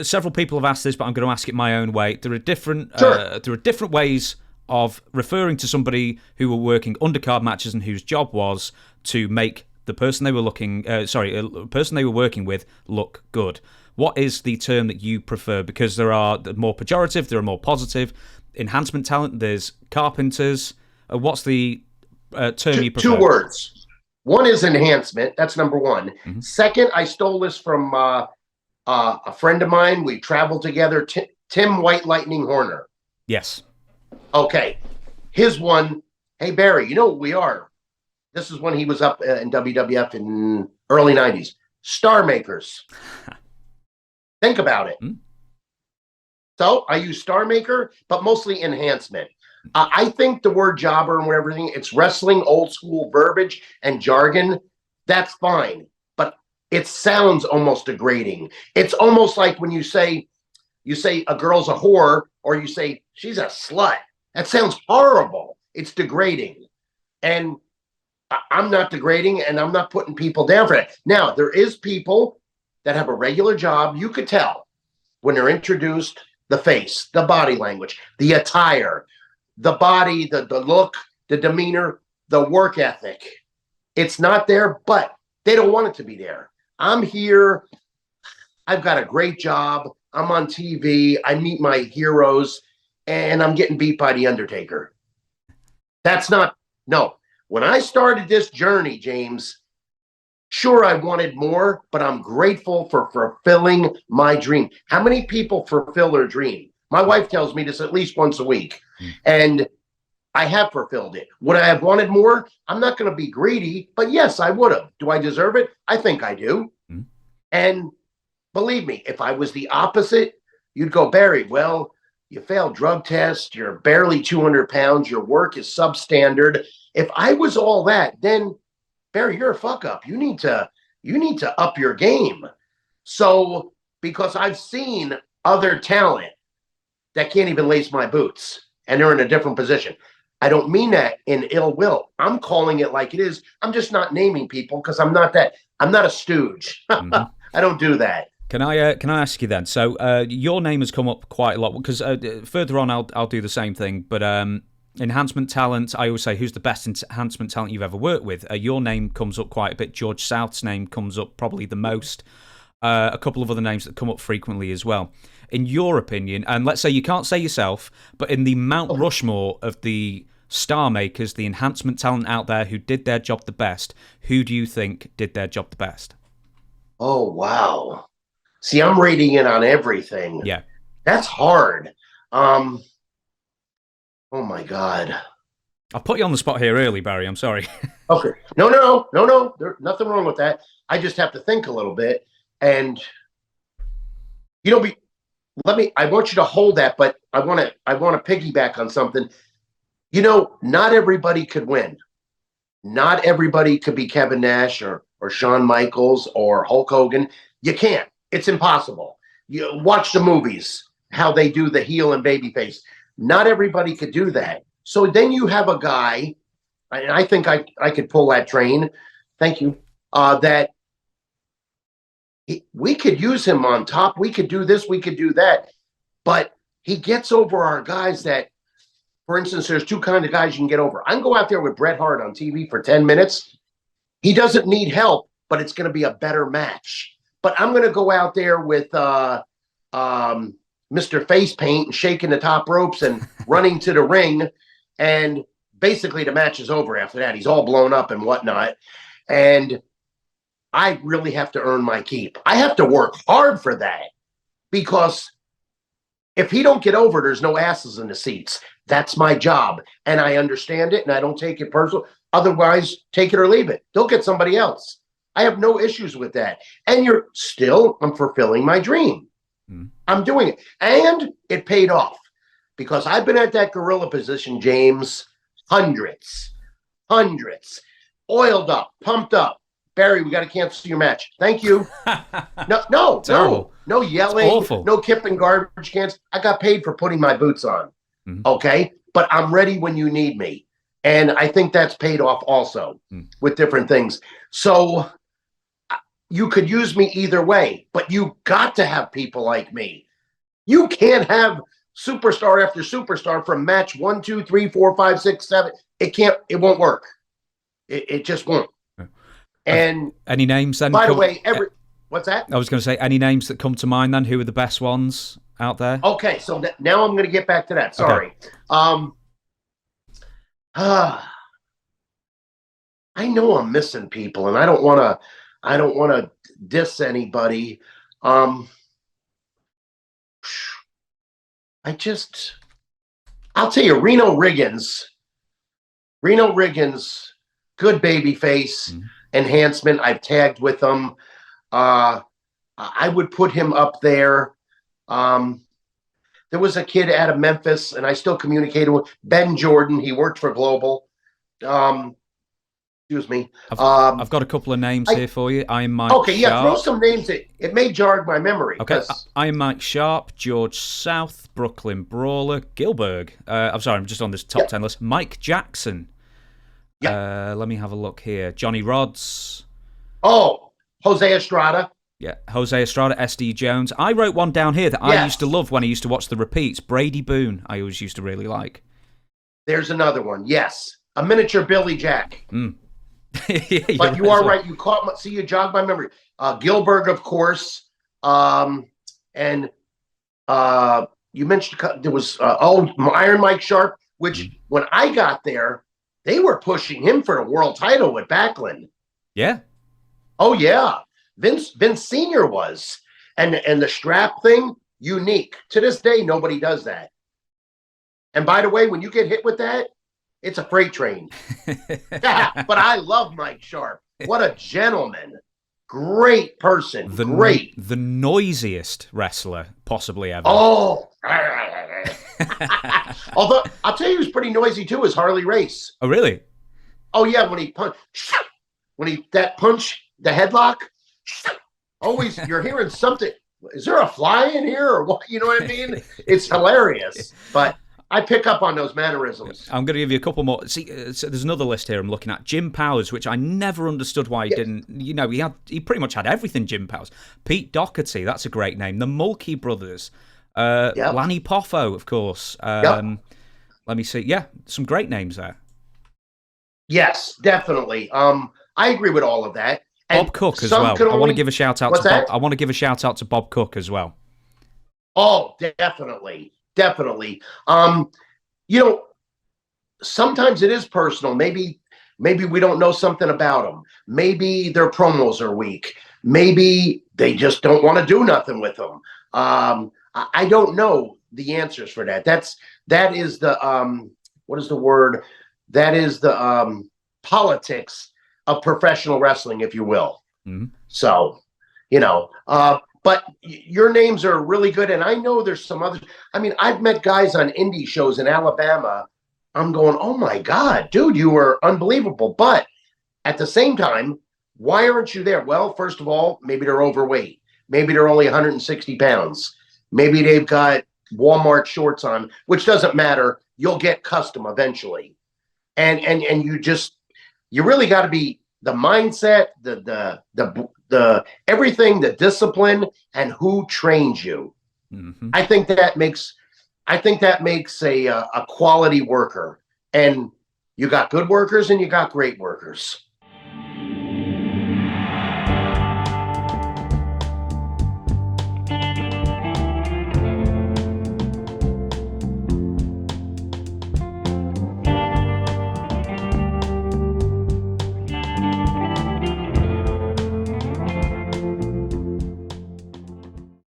several people have asked this, but I'm going to ask it my own way. There are different Sure. there are different ways of referring to somebody who were working undercard matches and whose job was to make the person they were person they were working with look good. What is the term that you prefer? Because there are more pejorative, there are more positive. Enhancement talent, there's carpenters. What's the term you prefer? 2 words. One is enhancement. That's number one. Mm-hmm. Second, I stole this from a friend of mine. We traveled together, Tim White Lightning Horner. Yes. Okay. His one, hey, Barry, you know what we are? This is when he was up in WWF in early 90s. Star makers. Think about it. Mm. So I use star maker, but mostly enhancement. I think the word jobber and whatever, it's wrestling, old school verbiage and jargon. That's fine. But it sounds almost degrading. It's almost like when you say a girl's a whore, or you say she's a slut. That sounds horrible. It's degrading. And I'm not degrading, and I'm not putting people down for that. Now, there is people that have a regular job. You could tell when they're introduced, the face, the body language, the attire, the body, the look, the demeanor, the work ethic. It's not there, but they don't want it to be there. I'm here. I've got a great job. I'm on TV. I meet my heroes, and I'm getting beat by The Undertaker. That's not, no. When I started this journey, James, sure, I wanted more, but I'm grateful for fulfilling my dream. How many people fulfill their dream? My wife tells me this at least once a week, and I have fulfilled it. Would I have wanted more? I'm not going to be greedy, but yes, I would have. Do I deserve it? I think I do. And believe me, if I was the opposite, you'd go, Barry, well, you failed drug tests, you're barely 200 pounds, your work is substandard. If I was all that, then Barry, you're a fuck up. You need to up your game. So, because I've seen other talent that can't even lace my boots, and they're in a different position. I don't mean that in ill will. I'm calling it like it is. I'm just not naming people because I'm not that. I'm not a stooge. I don't do that. Can I ask you then? So your name has come up quite a lot because further on I'll do the same thing. But enhancement talent, I always say, who's the best enhancement talent you've ever worked with? Your name comes up quite a bit. George South's name comes up probably the most. A couple of other names that come up frequently as well. In your opinion, and let's say you can't say yourself, but in the Mount Rushmore of the star makers, the enhancement talent out there who did their job the best, who do you think did their job the best? Oh, wow. See, I'm rating it on everything. Yeah. That's hard. Oh, my God. I've put you on the spot here early, Barry. I'm sorry. Okay. No. There's nothing wrong with that. I just have to think a little bit. And, I want you to hold that, but I want to piggyback on something. Not everybody could win. Not everybody could be Kevin Nash or Shawn Michaels or Hulk Hogan. You can't. It's impossible. You watch the movies, how they do the heel and babyface. Not everybody could do that. So then you have a guy, and I think I could pull that train. Thank you. That we could use him on top. We could do this. We could do that. But he gets over our guys that, for instance, there's two kinds of guys you can get over. I can go out there with Bret Hart on TV for 10 minutes. He doesn't need help, but it's going to be a better match. But I'm going to go out there with Mr. Face Paint and shaking the top ropes and running to the ring. And basically the match is over after that. He's all blown up and whatnot. And I really have to earn my keep. I have to work hard for that, because if he don't get over, there's no asses in the seats. That's my job. And I understand it, and I don't take it personal. Otherwise, take it or leave it. They'll get somebody else. I have no issues with that. And I'm fulfilling my dream. I'm doing it. And it paid off, because I've been at that gorilla position, James, hundreds, oiled up, pumped up. Barry, we got to cancel your match. Thank you. No yelling, no kipping garbage cans. I got paid for putting my boots on. Okay. But I'm ready when you need me. And I think that's paid off also with different things. So you could use me either way, but you got to have people like me. You can't have superstar after superstar from match 1, 2, 3, 4, 5, 6, 7. It won't work. It just won't. And any names then? By the way, what's that? I was going to say, any names that come to mind then? Who are the best ones out there? Okay, so now I'm going to get back to that. Sorry. Okay. I know I'm missing people, and I don't want to diss anybody. I'll tell you, Reno Riggins, good baby face. Enhancement. I've tagged with him. I would put him up there. There was a kid out of Memphis, and I still communicated with Ben Jordan. He worked for Global. Excuse me. I've got a couple of names here for you. Iron Mike. Okay, yeah, Sharp. throw some names. It may jog my memory. Okay, Iron Mike Sharp, George South, Brooklyn Brawler, Gilbert. I'm sorry, I'm just on this top 10 list. Mike Jackson. Let me have a look here. Johnny Rods. Oh, Jose Estrada. Yeah, Jose Estrada, SD Jones. I wrote one down here that I used to love when I used to watch the repeats. Brady Boone, I always used to really like. There's another one. Yes, a miniature Billy Jack. Yeah, but you are right. You you jogged my memory. Gilbert, of course. And you mentioned there was Iron Mike Sharp, which when I got there, they were pushing him for a world title with Backlund. Yeah. Oh yeah. Vince Sr. was. And the strap thing, unique. To this day, nobody does that. And by the way, when you get hit with that, it's a freight train. But I love Mike Sharp. What a gentleman. Great person. Great. The noisiest wrestler possibly ever. Oh. Although, I'll tell you who's pretty noisy too is Harley Race. Oh, really? Oh, yeah. When he that punch, the headlock, always you're hearing something. Is there a fly in here or what? You know what I mean? It's hilarious. But I pick up on those mannerisms. I'm going to give you a couple more. See, so there's another list here I'm looking at. Jim Powers, which I never understood why he didn't. You know, he pretty much had everything. Jim Powers, Pete Doherty, that's a great name. The Mulkey Brothers, Lanny Poffo, of course. Let me see. Yeah, some great names there. Yes, definitely. I agree with all of that. And Bob Cook as well. I want to give a shout out. I want to give a shout out to Bob Cook as well. Oh, definitely. Definitely. Sometimes it is personal. Maybe we don't know something about them. Maybe their promos are weak. Maybe they just don't want to do nothing with them. I don't know the answers for that. That is the what is the word? That is the politics of professional wrestling, if you will. So, but your names are really good. And I know there's some others. I mean, I've met guys on indie shows in Alabama. I'm going, oh my God, dude, you were unbelievable. But at the same time, why aren't you there? Well, first of all, maybe they're overweight. Maybe they're only 160 pounds. Maybe they've got Walmart shorts on, which doesn't matter. You'll get custom eventually. And you really got to be the mindset, the everything, the discipline, and who trains you. I think that makes a quality worker. And you got good workers and you got great workers.